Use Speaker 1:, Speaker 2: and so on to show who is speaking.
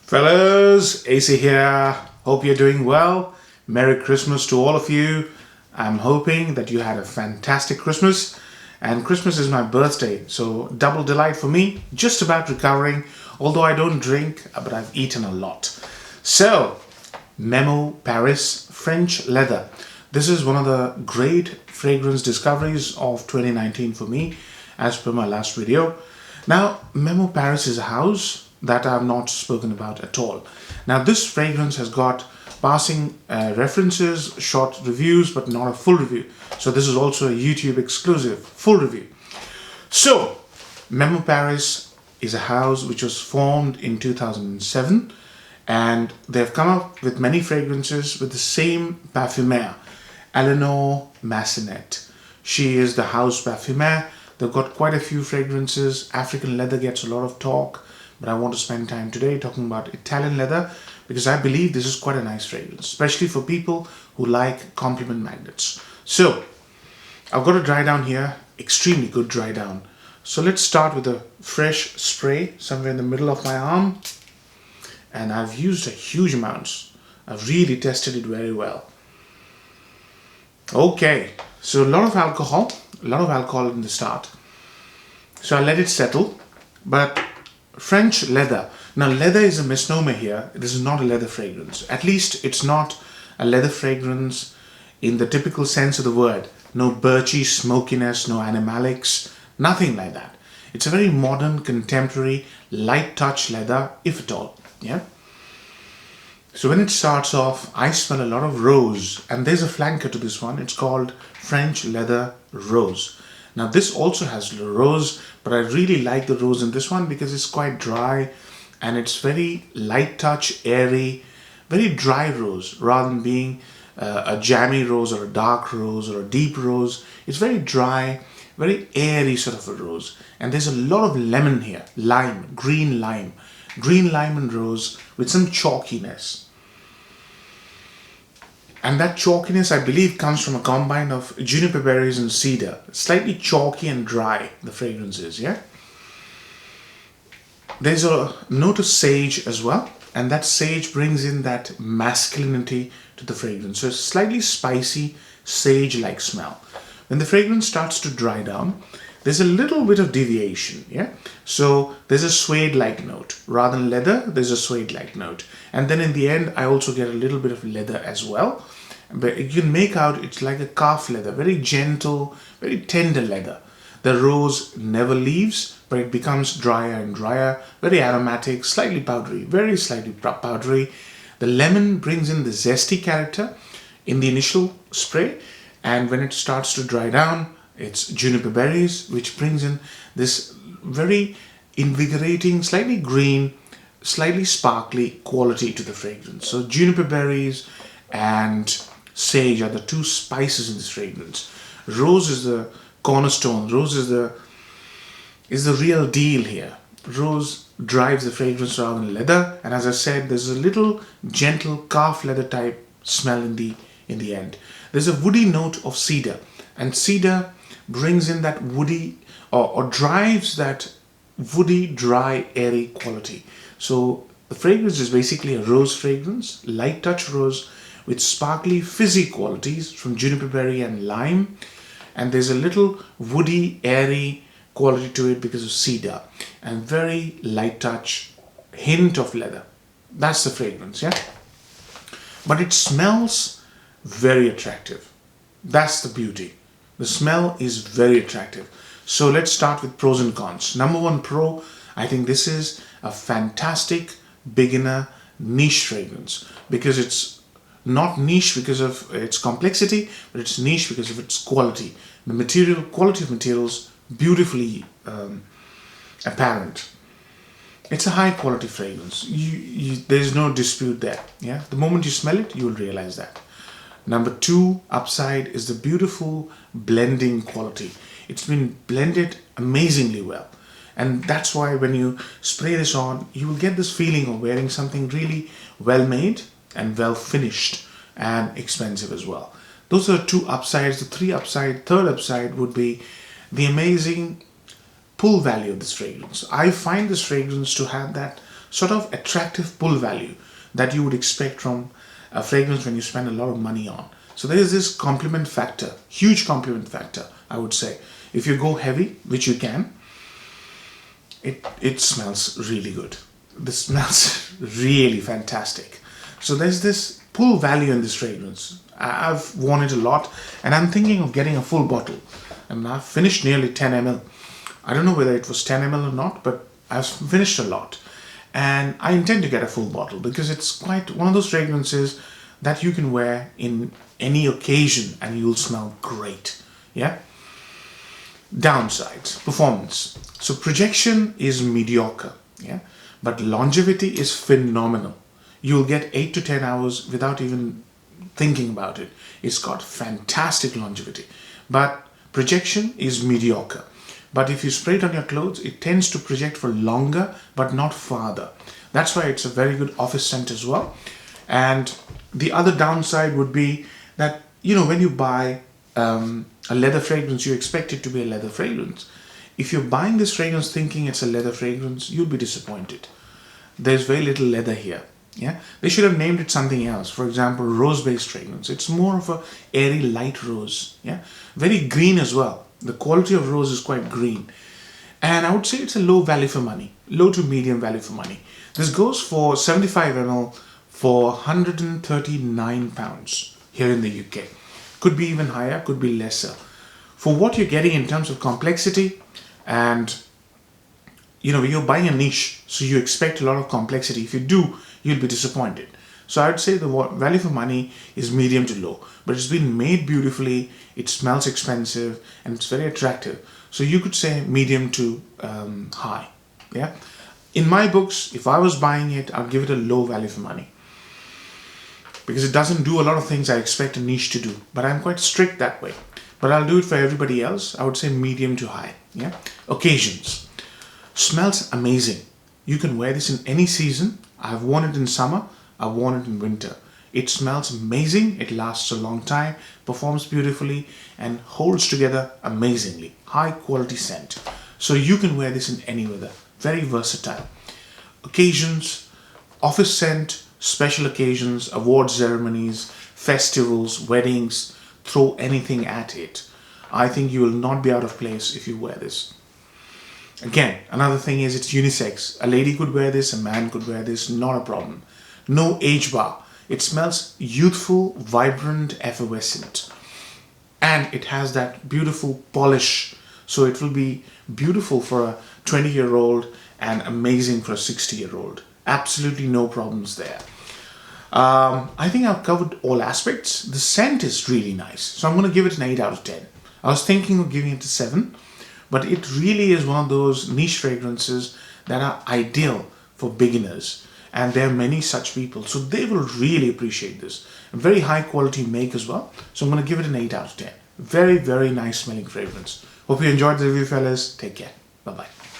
Speaker 1: Fellas, AC here. Hope you're doing well. Merry Christmas to all of you. I'm hoping that you had a fantastic Christmas. And Christmas is my birthday, so double delight for me. Just about recovering, although I don't drink, but I've eaten a lot. So, Memo Paris French Leather. This is one of the great fragrance discoveries of 2019 for me, as per my last video. Now, Memo Paris is a house that I have not spoken about at all. Now, this fragrance has got passing references, short reviews, but not a full review. So this is also a YouTube exclusive full review. So, Memo Paris is a house which was formed in 2007, and they've come up with many fragrances with the same parfumeur, Eleanor Massenet. She is the house parfumeur. They've got quite a few fragrances. African leather gets a lot of talk, but I want to spend time today talking about Italian leather because I believe this is quite a nice fragrance, especially for people who like compliment magnets. So, I've got a dry down here, extremely good dry down. So let's start with a fresh spray somewhere in the middle of my arm. And I've used a huge amounts. I've really tested it very well. Okay, so a lot of alcohol in the start. So I let it settle, but French leather. Now, leather is a misnomer here. This is not a leather fragrance. At least it's not a leather fragrance in the typical sense of the word. No birchy smokiness, no animalics, nothing like that. It's a very modern, contemporary, light touch leather, if at all. Yeah. So when it starts off, I smell a lot of rose, and there's a flanker to this one. It's called French Leather Rose. Now this also has rose, but I really like the rose in this one because it's quite dry and it's very light touch, airy, very dry rose rather than being a jammy rose or a dark rose or a deep rose. It's very dry, very airy sort of a rose. And there's a lot of lemon here, lime, green lime and rose with some chalkiness. And that chalkiness, I believe, comes from a combine of juniper berries and cedar. Slightly chalky and dry, the fragrance is, yeah? There's a note of sage as well, and that sage brings in that masculinity to the fragrance. So it's slightly spicy, sage-like smell. When the fragrance starts to dry down, there's a little bit of deviation, yeah? So there's a suede-like note. Rather than leather, there's a suede-like note. And then in the end, I also get a little bit of leather as well. But you can make out it's like a calf leather, very gentle, very tender leather. The rose never leaves, but it becomes drier and drier, very aromatic, slightly powdery, very slightly powdery. The lemon brings in the zesty character in the initial spray, and when it starts to dry down, it's juniper berries, which brings in this very invigorating, slightly green, slightly sparkly quality to the fragrance. So juniper berries and sage are the two spices in this fragrance. Rose is the cornerstone. Rose is the real deal here. Rose drives the fragrance rather than leather, and as I said, there's a little gentle calf leather type smell in the end. There's a woody note of cedar, and cedar brings in that woody or drives that woody, dry, airy quality. So the fragrance is basically a rose fragrance, light touch rose with sparkly fizzy qualities from juniper berry and lime, and there's a little woody, airy quality to it because of cedar, and very light touch, hint of leather. That's the fragrance, yeah? But it smells very attractive. That's the beauty. The smell is very attractive. So let's start with pros and cons. Number one pro, I think this is a fantastic beginner niche fragrance because it's not niche because of its complexity, but it's niche because of its quality. The quality of materials, beautifully apparent. It's a high quality fragrance. There's no dispute there. Yeah, the moment you smell it, you will realize that. Number two upside is the beautiful blending quality. It's been blended amazingly well. And that's why when you spray this on, you will get this feeling of wearing something really well made and well finished and expensive as well. Those are the two upsides. The third upside would be the amazing pull value of this fragrance. I find this fragrance to have that sort of attractive pull value that you would expect from a fragrance when you spend a lot of money on. So there is this compliment factor, huge compliment factor, I would say. If you go heavy, which you can, it smells really good. This smells really fantastic. So there's this pull value in this fragrance. I've worn it a lot, and I'm thinking of getting a full bottle. And I've finished nearly 10 ml. I don't know whether it was 10 ml or not, but I've finished a lot. And I intend to get a full bottle because it's quite one of those fragrances that you can wear in any occasion and you'll smell great. Yeah. Downsides: performance. So projection is mediocre. Yeah. But longevity is phenomenal. You'll get 8 to 10 hours without even thinking about it. It's got fantastic longevity. But projection is mediocre. But if you spray it on your clothes, it tends to project for longer, but not farther. That's why it's a very good office scent as well. And the other downside would be that, when you buy a leather fragrance, you expect it to be a leather fragrance. If you're buying this fragrance thinking it's a leather fragrance, you'll be disappointed. There's very little leather here. Yeah, they should have named it something else. For example, rose-based fragrance. It's more of a airy, light rose. Yeah, very green as well. The quality of rose is quite green. And I would say it's a low value for money, low to medium value for money. This goes for 75 ml for £139 here in the UK. Could be even higher, could be lesser. For what you're getting in terms of complexity, and you're buying a niche, so you expect a lot of complexity. If you do, you'll be disappointed. So I'd say the value for money is medium to low, but it's been made beautifully, it smells expensive, and it's very attractive. So you could say medium to high. Yeah. In my books, if I was buying it, I'd give it a low value for money because it doesn't do a lot of things I expect a niche to do. But I'm quite strict that way. But I'll do it for everybody else. I would say medium to high. Yeah. Occasions. Smells amazing. You can wear this in any season. I've worn it in summer. I've worn it in winter. It smells amazing. It lasts a long time, performs beautifully, and holds together amazingly. High quality scent. So you can wear this in any weather. Very versatile. Occasions, office scent, special occasions, award ceremonies, festivals, weddings. Throw anything at it. I think you will not be out of place if you wear this. Again, another thing is it's unisex. A lady could wear this, a man could wear this, not a problem. No age bar. It smells youthful, vibrant, effervescent. And it has that beautiful polish. So it will be beautiful for a 20-year-old and amazing for a 60-year-old. Absolutely no problems there. I think I've covered all aspects. The scent is really nice. So I'm going to give it an 8 out of 10. I was thinking of giving it a 7. But it really is one of those niche fragrances that are ideal for beginners. And there are many such people. So they will really appreciate this. A very high quality make as well. So I'm going to give it an 8 out of 10. Very, very nice smelling fragrance. Hope you enjoyed the review, fellas. Take care. Bye-bye.